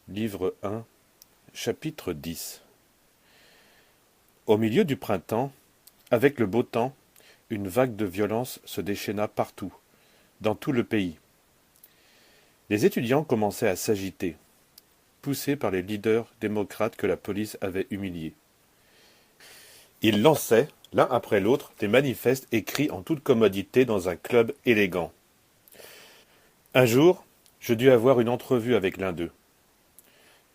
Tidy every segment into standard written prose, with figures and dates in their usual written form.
Livre 1, chapitre 10. Au milieu du printemps, avec le beau temps, une vague de violence se déchaîna partout, dans tout le pays. Les étudiants commençaient à s'agiter, poussés par les leaders démocrates que la police avait humiliés. Ils lançaient, l'un après l'autre, des manifestes écrits en toute commodité dans un club élégant. Un jour, je dus avoir une entrevue avec l'un d'eux.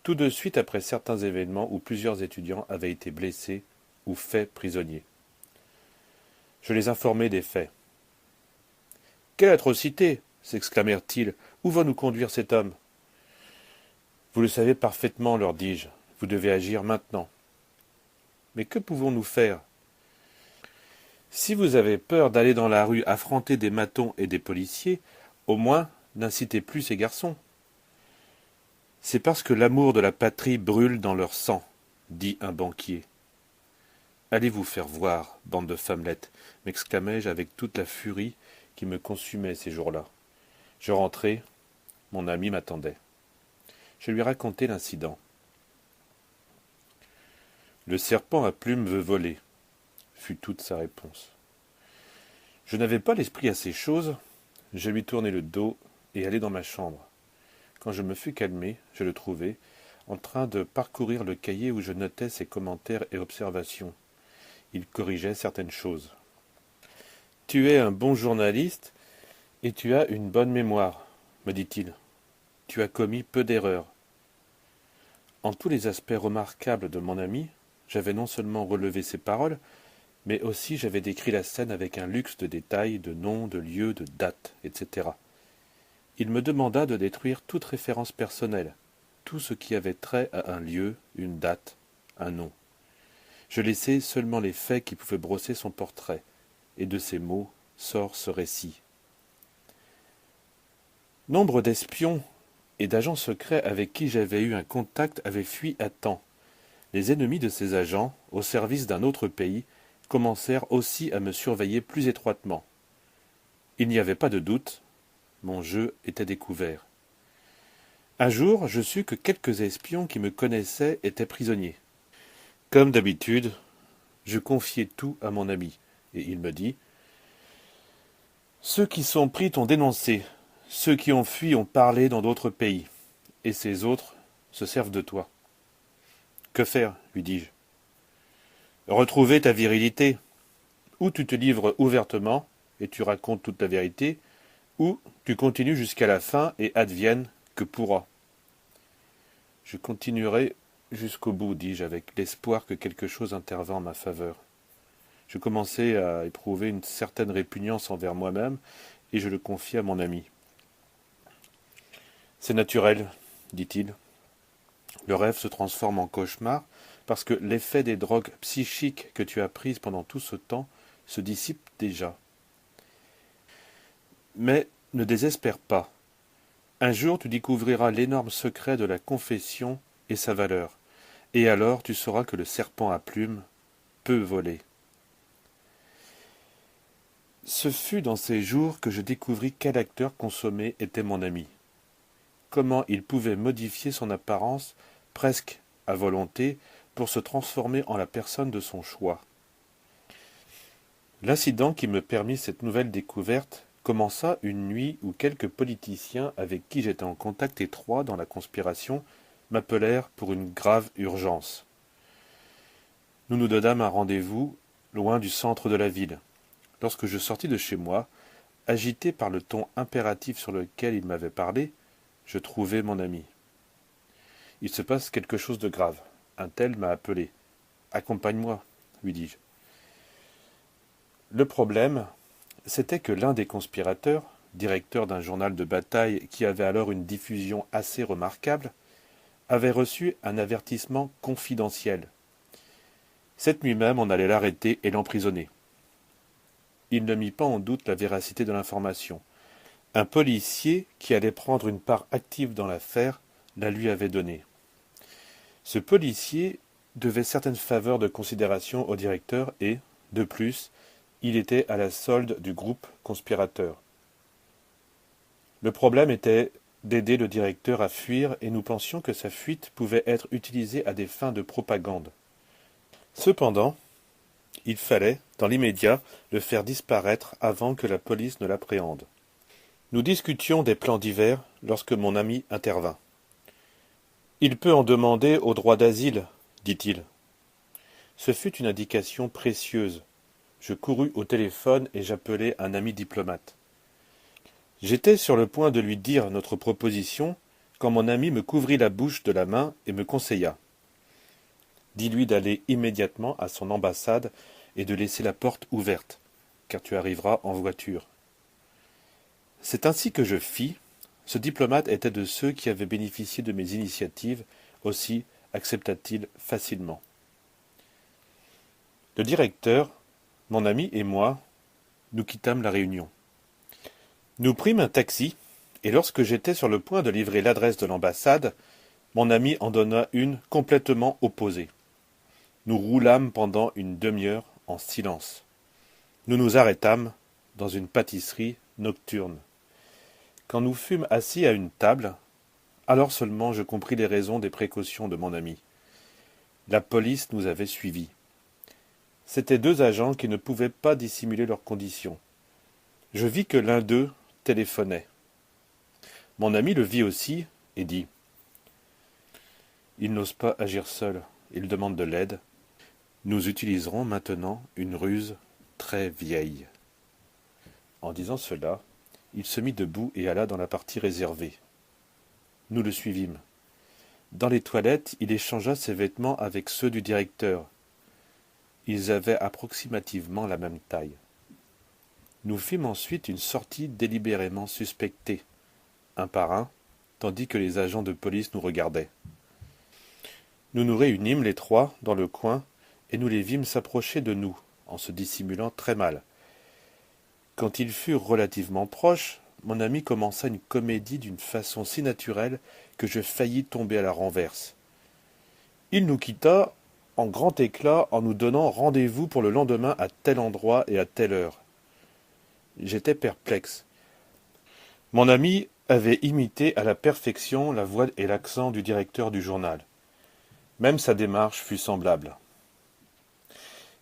Tout de suite après certains événements où plusieurs étudiants avaient été blessés ou faits prisonniers. Je les informai des faits. « Quelle atrocité !» s'exclamèrent-ils. « Où va nous conduire cet homme ?» « Vous le savez parfaitement, leur dis-je. Vous devez agir maintenant. »« Mais que pouvons-nous faire ?»« Si vous avez peur d'aller dans la rue affronter des matons et des policiers, au moins n'incitez plus ces garçons. »« C'est parce que l'amour de la patrie brûle dans leur sang, » dit un banquier. « Allez vous faire voir, bande de femmelettes, » m'exclamai-je avec toute la furie qui me consumait ces jours-là. Je rentrai, mon ami m'attendait. Je lui racontai l'incident. « Le serpent à plumes veut voler, » fut toute sa réponse. Je n'avais pas l'esprit à ces choses, je lui tournai le dos et allai dans ma chambre. Quand je me fus calmé, je le trouvai, en train de parcourir le cahier où je notais ses commentaires et observations. Il corrigeait certaines choses. « Tu es un bon journaliste et tu as une bonne mémoire, me dit-il. Tu as commis peu d'erreurs. » En tous les aspects remarquables de mon ami, j'avais non seulement relevé ses paroles, mais aussi j'avais décrit la scène avec un luxe de détails, de noms, de lieux, de dates, etc. Il me demanda de détruire toute référence personnelle, tout ce qui avait trait à un lieu, une date, un nom. Je laissai seulement les faits qui pouvaient brosser son portrait, et de ces mots sort ce récit. Nombre d'espions et d'agents secrets avec qui j'avais eu un contact avaient fui à temps. Les ennemis de ces agents, au service d'un autre pays, commencèrent aussi à me surveiller plus étroitement. Il n'y avait pas de doute, mon jeu était découvert. Un jour, je sus que quelques espions qui me connaissaient étaient prisonniers. Comme d'habitude, je confiai tout à mon ami, et il me dit « Ceux qui sont pris t'ont dénoncé, ceux qui ont fui ont parlé dans d'autres pays, et ces autres se servent de toi. » « Que faire ?» lui dis-je. « Retrouver ta virilité. Ou tu te livres ouvertement, et tu racontes toute la vérité, ou tu continues jusqu'à la fin et advienne que pourra. » « Je continuerai jusqu'au bout, dis-je, avec l'espoir que quelque chose intervint en ma faveur. Je commençais à éprouver une certaine répugnance envers moi-même, et je le confiai à mon ami. « C'est naturel, dit-il. Le rêve se transforme en cauchemar parce que l'effet des drogues psychiques que tu as prises pendant tout ce temps se dissipe déjà. Mais ne désespère pas. Un jour tu découvriras l'énorme secret de la confession et sa valeur, et alors tu sauras que le serpent à plumes peut voler. » Ce fut dans ces jours que je découvris quel acteur consommé était mon ami. Comment il pouvait modifier son apparence presque à volonté pour se transformer en la personne de son choix. L'incident qui me permit cette nouvelle découverte commença une nuit où quelques politiciens avec qui j'étais en contact étroit dans la conspiration m'appelèrent pour une grave urgence. Nous nous donnâmes un rendez-vous loin du centre de la ville. Lorsque je sortis de chez moi, agité par le ton impératif sur lequel il m'avait parlé, je trouvai mon ami. « Il se passe quelque chose de grave. Un tel m'a appelé. Accompagne-moi, lui dis-je. » Le problème, c'était que l'un des conspirateurs, directeur d'un journal de bataille qui avait alors une diffusion assez remarquable, avait reçu un avertissement confidentiel. Cette nuit même, on allait l'arrêter et l'emprisonner. Il ne mit pas en doute la véracité de l'information. Un policier qui allait prendre une part active dans l'affaire la lui avait donnée. Ce policier devait certaines faveurs de considération au directeur et, de plus, il était à la solde du groupe conspirateur. Le problème était d'aider le directeur à fuir et nous pensions que sa fuite pouvait être utilisée à des fins de propagande. Cependant, il fallait, dans l'immédiat, le faire disparaître avant que la police ne l'appréhende. Nous discutions des plans divers lorsque mon ami intervint. « Il peut en demander au droit d'asile, dit-il. » Ce fut une indication précieuse. Je courus au téléphone et j'appelai un ami diplomate. J'étais sur le point de lui dire notre proposition quand mon ami me couvrit la bouche de la main et me conseilla. Dis-lui d'aller immédiatement à son ambassade et de laisser la porte ouverte, car tu arriveras en voiture. C'est ainsi que je fis. Ce diplomate était de ceux qui avaient bénéficié de mes initiatives, aussi accepta-t-il facilement. Le directeur, mon ami et moi, nous quittâmes la réunion. Nous prîmes un taxi, et lorsque j'étais sur le point de livrer l'adresse de l'ambassade, mon ami en donna une complètement opposée. Nous roulâmes pendant une demi-heure en silence. Nous nous arrêtâmes dans une pâtisserie nocturne. Quand nous fûmes assis à une table, alors seulement je compris les raisons des précautions de mon ami. La police nous avait suivis. C'étaient deux agents qui ne pouvaient pas dissimuler leurs conditions. Je vis que l'un d'eux téléphonait. Mon ami le vit aussi et dit « Il n'ose pas agir seul, il demande de l'aide. Nous utiliserons maintenant une ruse très vieille. » En disant cela, il se mit debout et alla dans la partie réservée. Nous le suivîmes. Dans les toilettes, il échangea ses vêtements avec ceux du directeur. Ils avaient approximativement la même taille. Nous fîmes ensuite une sortie délibérément suspectée, un par un, tandis que les agents de police nous regardaient. Nous nous réunîmes les trois dans le coin et nous les vîmes s'approcher de nous, en se dissimulant très mal. Quand ils furent relativement proches, mon ami commença une comédie d'une façon si naturelle que je faillis tomber à la renverse. Il nous quitta en grand éclat en nous donnant rendez-vous pour le lendemain à tel endroit et à telle heure. J'étais perplexe. Mon ami avait imité à la perfection la voix et l'accent du directeur du journal. Même sa démarche fut semblable.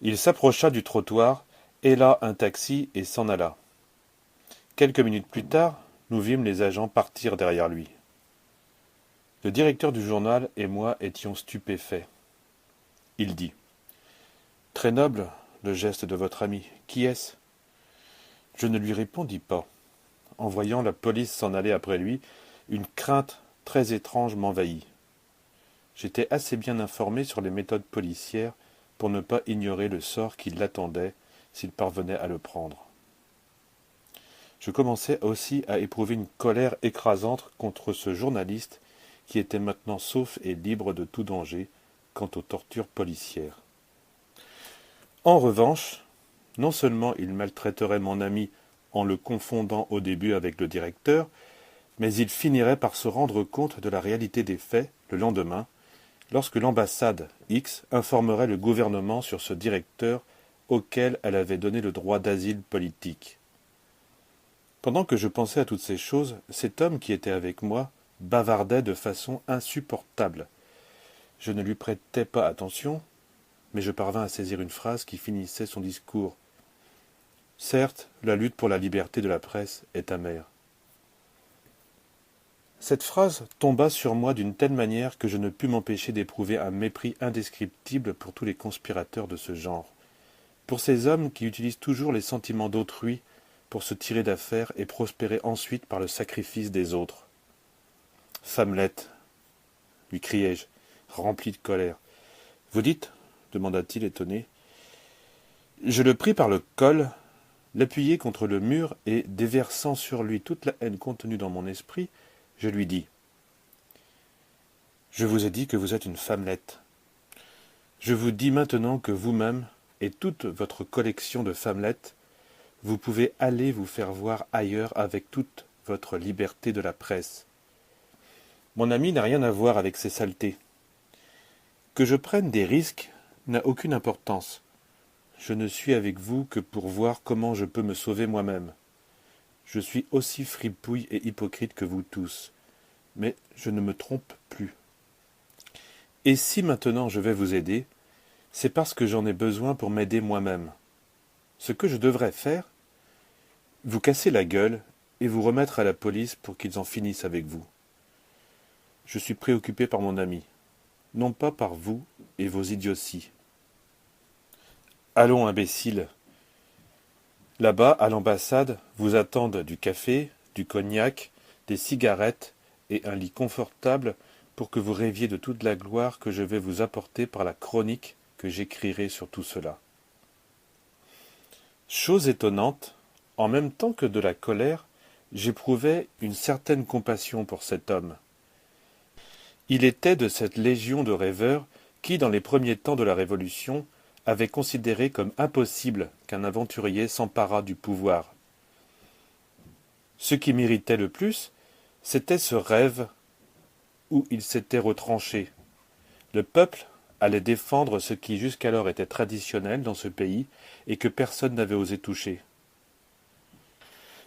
Il s'approcha du trottoir, héla un taxi et s'en alla. Quelques minutes plus tard, nous vîmes les agents partir derrière lui. Le directeur du journal et moi étions stupéfaits. Il dit « Très noble, le geste de votre ami. Qui est-ce » Je ne lui répondis pas. En voyant la police s'en aller après lui, une crainte très étrange m'envahit. J'étais assez bien informé sur les méthodes policières pour ne pas ignorer le sort qui l'attendait s'il parvenait à le prendre. Je commençais aussi à éprouver une colère écrasante contre ce journaliste qui était maintenant sauf et libre de tout danger quant aux tortures policières. En revanche, non seulement il maltraiterait mon ami en le confondant au début avec le directeur, mais il finirait par se rendre compte de la réalité des faits le lendemain, lorsque l'ambassade X informerait le gouvernement sur ce directeur auquel elle avait donné le droit d'asile politique. Pendant que je pensais à toutes ces choses, cet homme qui était avec moi bavardait de façon insupportable. Je ne lui prêtais pas attention, mais je parvins à saisir une phrase qui finissait son discours. « Certes, la lutte pour la liberté de la presse est amère. » Cette phrase tomba sur moi d'une telle manière que je ne pus m'empêcher d'éprouver un mépris indescriptible pour tous les conspirateurs de ce genre, pour ces hommes qui utilisent toujours les sentiments d'autrui pour se tirer d'affaire et prospérer ensuite par le sacrifice des autres. « Femmelette !» lui criai-je, rempli de colère. « Vous dites ?» demanda-t-il étonné. Je le pris par le col, l'appuyai contre le mur et, déversant sur lui toute la haine contenue dans mon esprit, je lui dis « Je vous ai dit que vous êtes une femmelette. Je vous dis maintenant que vous-même et toute votre collection de femmelettes, vous pouvez aller vous faire voir ailleurs avec toute votre liberté de la presse. Mon ami n'a rien à voir avec ces saletés. Que je prenne des risques n'a aucune importance. Je ne suis avec vous que pour voir comment je peux me sauver moi-même. Je suis aussi fripouille et hypocrite que vous tous. mais je ne me trompe plus. Et si maintenant je vais vous aider, c'est parce que j'en ai besoin pour m'aider moi-même. Ce que je devrais faire, vous casser la gueule et vous remettre à la police pour qu'ils en finissent avec vous. Je suis préoccupé par mon ami, non pas par vous et vos idioties. Allons, imbécile. Là-bas, à l'ambassade, vous attendent du café, du cognac, des cigarettes et un lit confortable pour que vous rêviez de toute la gloire que je vais vous apporter par la chronique que j'écrirai sur tout cela. Chose étonnante, en même temps que de la colère, j'éprouvais une certaine compassion pour cet homme. Il était de cette légion de rêveurs qui, dans les premiers temps de la Révolution, avait considéré comme impossible qu'un aventurier s'emparât du pouvoir. Ce qui m'irritait le plus, c'était ce rêve où il s'était retranché. Le peuple allait défendre ce qui jusqu'alors était traditionnel dans ce pays et que personne n'avait osé toucher.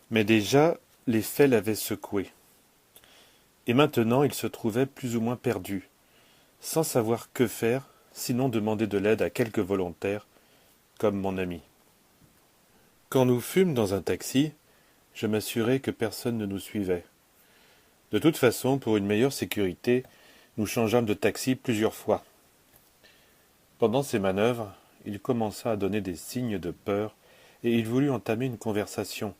Mais déjà, les faits l'avaient secoué. Et maintenant il se trouvait plus ou moins perdu, sans savoir que faire, sinon demander de l'aide à quelques volontaires, comme mon ami. Quand nous fûmes dans un taxi, je m'assurai que personne ne nous suivait. De toute façon, pour une meilleure sécurité, nous changeâmes de taxi plusieurs fois. Pendant ces manœuvres, il commença à donner des signes de peur, et il voulut entamer une conversation.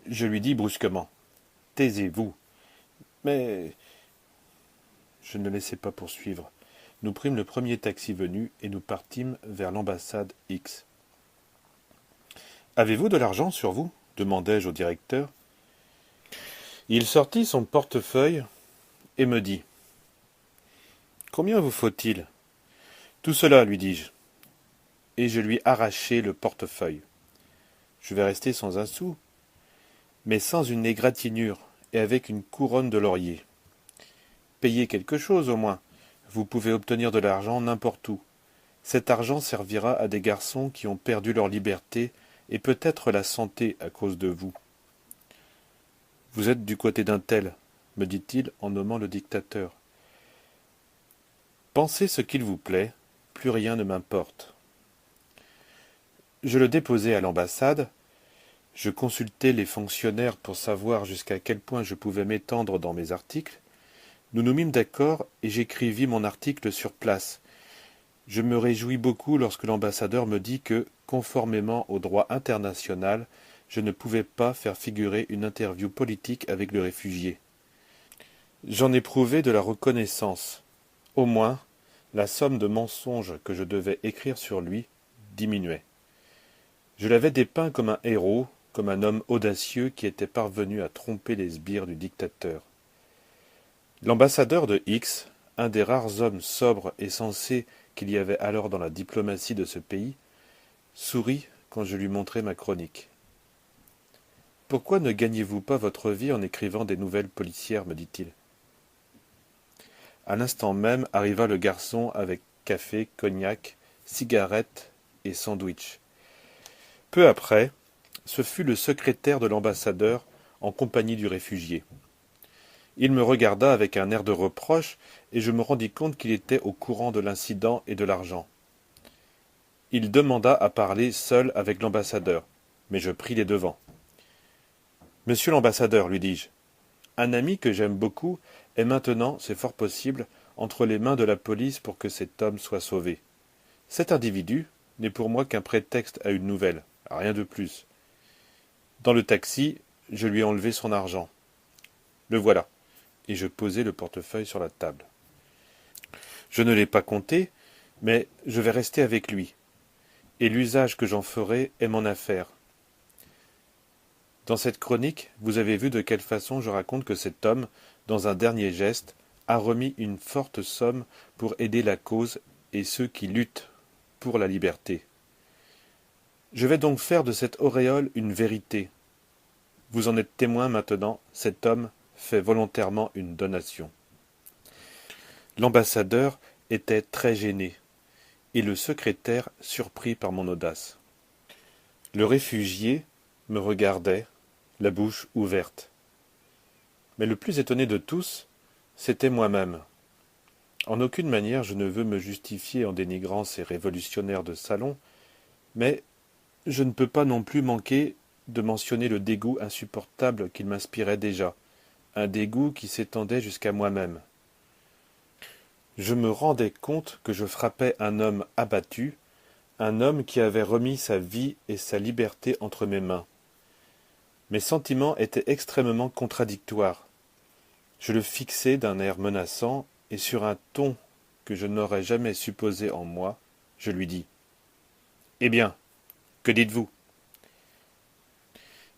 Je lui dis brusquement « Taisez-vous !» Mais je ne laissai pas poursuivre. Nous prîmes le premier taxi venu et nous partîmes vers l'ambassade X. « Avez-vous de l'argent sur vous ?» demandai-je au directeur. Il sortit son portefeuille et me dit « Combien vous faut-il » ? Tout cela, lui dis-je, et je lui arrachai le portefeuille. Je vais rester sans un sou, mais sans une égratignure et avec une couronne de laurier. Payez quelque chose au moins. Vous pouvez obtenir de l'argent n'importe où. Cet argent servira à des garçons qui ont perdu leur liberté et peut-être la santé à cause de vous. Vous êtes du côté d'un tel, me dit-il en nommant le dictateur. Pensez ce qu'il vous plaît, plus rien ne m'importe. Je le déposai à l'ambassade, je consultai les fonctionnaires pour savoir jusqu'à quel point je pouvais m'étendre dans mes articles. Nous nous mîmes d'accord et j'écrivis mon article sur place. Je me réjouis beaucoup lorsque l'ambassadeur me dit que, conformément au droit international, je ne pouvais pas faire figurer une interview politique avec le réfugié. J'en éprouvai de la reconnaissance. Au moins, la somme de mensonges que je devais écrire sur lui diminuait. Je l'avais dépeint comme un héros, comme un homme audacieux qui était parvenu à tromper les sbires du dictateur. L'ambassadeur de X, un des rares hommes sobres et sensés qu'il y avait alors dans la diplomatie de ce pays, sourit quand je lui montrai ma chronique. « Pourquoi ne gagnez-vous pas votre vie en écrivant des nouvelles policières ?» me dit-il. À l'instant même arriva le garçon avec café, cognac, cigarettes et sandwich. Peu après, ce fut le secrétaire de l'ambassadeur en compagnie du réfugié. Il me regarda avec un air de reproche et je me rendis compte qu'il était au courant de l'incident et de l'argent. Il demanda à parler seul avec l'ambassadeur, mais je pris les devants. « Monsieur l'ambassadeur, lui dis-je, un ami que j'aime beaucoup est maintenant, c'est fort possible, entre les mains de la police pour que cet homme soit sauvé. Cet individu n'est pour moi qu'un prétexte à une nouvelle, rien de plus. Dans le taxi, je lui ai enlevé son argent. Le voilà. » Et je posai le portefeuille sur la table. Je ne l'ai pas compté, mais je vais rester avec lui, et l'usage que j'en ferai est mon affaire. Dans cette chronique, vous avez vu de quelle façon je raconte que cet homme, dans un dernier geste, a remis une forte somme pour aider la cause et ceux qui luttent pour la liberté. Je vais donc faire de cette auréole une vérité. Vous en êtes témoin maintenant, cet homme fait volontairement une donation. L'ambassadeur était très gêné, et le secrétaire surpris par mon audace. Le réfugié me regardait, la bouche ouverte. Mais le plus étonné de tous, c'était moi-même. En aucune manière je ne veux me justifier en dénigrant ces révolutionnaires de salon, mais je ne peux pas non plus manquer de mentionner le dégoût insupportable qu'ils m'inspiraient déjà, un dégoût qui s'étendait jusqu'à moi-même. Je me rendais compte que je frappais un homme abattu, un homme qui avait remis sa vie et sa liberté entre mes mains. Mes sentiments étaient extrêmement contradictoires. Je le fixai d'un air menaçant, et sur un ton que je n'aurais jamais supposé en moi, je lui dis « Eh bien, que dites-vous »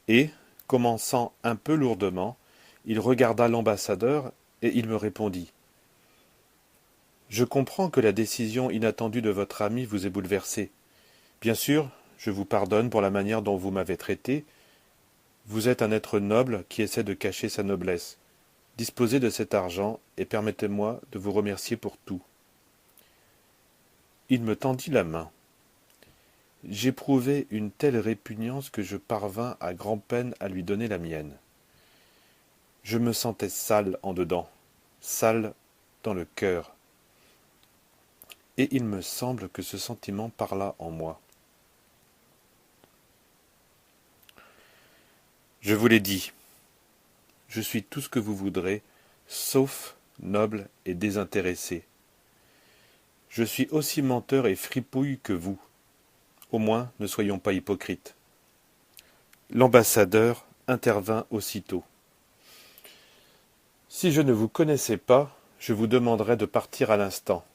Et, commençant un peu lourdement, il regarda l'ambassadeur et il me répondit « Je comprends que la décision inattendue de votre ami vous ait bouleversé. Bien sûr, je vous pardonne pour la manière dont vous m'avez traité. Vous êtes un être noble qui essaie de cacher sa noblesse. Disposez de cet argent et permettez-moi de vous remercier pour tout. » Il me tendit la main. J'éprouvai une telle répugnance que je parvins à grand-peine à lui donner la mienne. Je me sentais sale en dedans, sale dans le cœur. Et il me semble que ce sentiment parla en moi. Je vous l'ai dit, je suis tout ce que vous voudrez, sauf noble et désintéressé. Je suis aussi menteur et fripouille que vous. Au moins, ne soyons pas hypocrites. L'ambassadeur intervint aussitôt. Si je ne vous connaissais pas, je vous demanderais de partir à l'instant.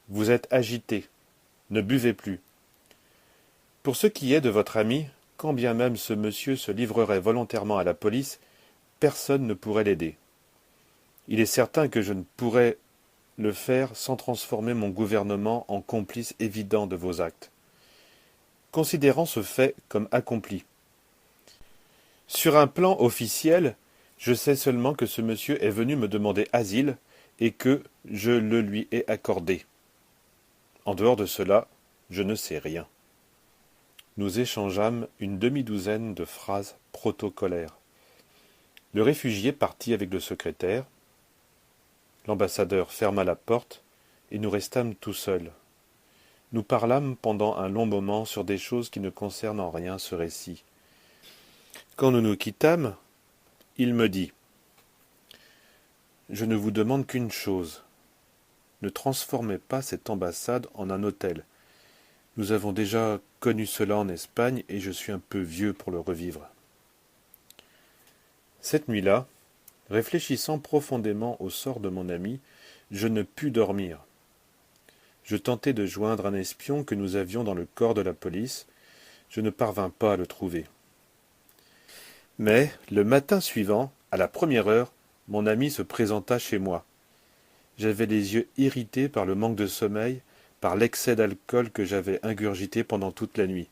Vous êtes agité. Ne buvez plus. Pour ce qui est de votre ami, quand bien même ce monsieur se livrerait volontairement à la police, personne ne pourrait l'aider. Il est certain que je ne pourrais le faire sans transformer mon gouvernement en complice évident de vos actes. Considérant ce fait comme accompli. Sur un plan officiel, je sais seulement que ce monsieur est venu me demander asile et que je le lui ai accordé. En dehors de cela, je ne sais rien. Nous échangeâmes une demi-douzaine de phrases protocolaires. Le réfugié partit avec le secrétaire. L'ambassadeur ferma la porte et nous restâmes tout seuls. Nous parlâmes pendant un long moment sur des choses qui ne concernent en rien ce récit. Quand nous nous quittâmes, il me dit « Je ne vous demande qu'une chose. Ne transformez pas cette ambassade en un hôtel. Nous avons déjà connu cela en Espagne et je suis un peu vieux pour le revivre. » Cette nuit-là, réfléchissant profondément au sort de mon ami, je ne pus dormir. Je tentai de joindre un espion que nous avions dans le corps de la police. Je ne parvins pas à le trouver. Mais, le matin suivant, à la première heure, mon ami se présenta chez moi. J'avais les yeux irrités par le manque de sommeil, par l'excès d'alcool que j'avais ingurgité pendant toute la nuit.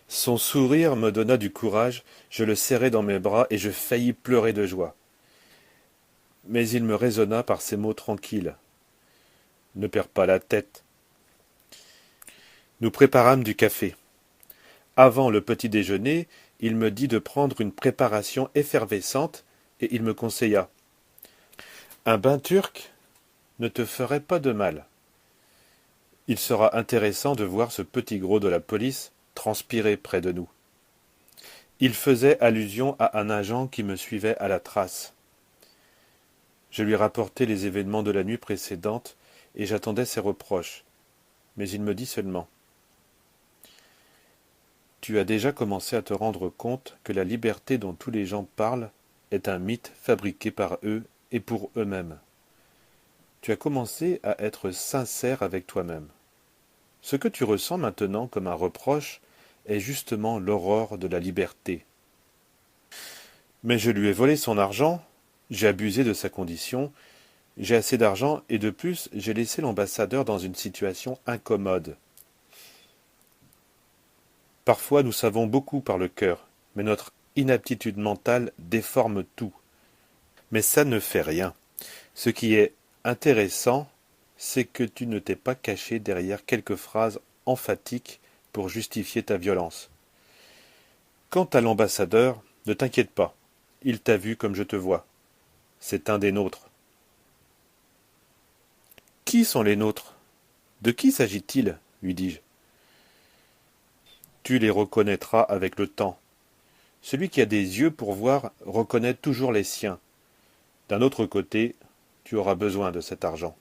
Son sourire me donna du courage, je le serrai dans mes bras et je faillis pleurer de joie. Mais il me raisonna par ces mots tranquilles. « Ne perds pas la tête. » Nous préparâmes du café. Avant le petit déjeuner, il me dit de prendre une préparation effervescente et il me conseilla. « Un bain turc ne te ferait pas de mal. Il sera intéressant de voir ce petit gros de la police transpirer près de nous. » Il faisait allusion à un agent qui me suivait à la trace. Je lui rapportai les événements de la nuit précédente et j'attendais ses reproches. Mais il me dit seulement « Tu as déjà commencé à te rendre compte que la liberté dont tous les gens parlent est un mythe fabriqué par eux et pour eux-mêmes. Tu as commencé à être sincère avec toi-même. Ce que tu ressens maintenant comme un reproche est justement l'aurore de la liberté. Mais je lui ai volé son argent, j'ai abusé de sa condition, j'ai assez d'argent et de plus j'ai laissé l'ambassadeur dans une situation incommode. Parfois nous savons beaucoup par le cœur, mais notre inaptitude mentale déforme tout. Mais ça ne fait rien. Ce qui est intéressant, c'est que tu ne t'es pas caché derrière quelques phrases emphatiques pour justifier ta violence. Quant à l'ambassadeur, ne t'inquiète pas, il t'a vu comme je te vois. C'est un des nôtres. Qui sont les nôtres? De qui s'agit-il? Lui dis-je. Tu les reconnaîtras avec le temps. Celui qui a des yeux pour voir reconnaît toujours les siens. D'un autre côté, tu auras besoin de cet argent.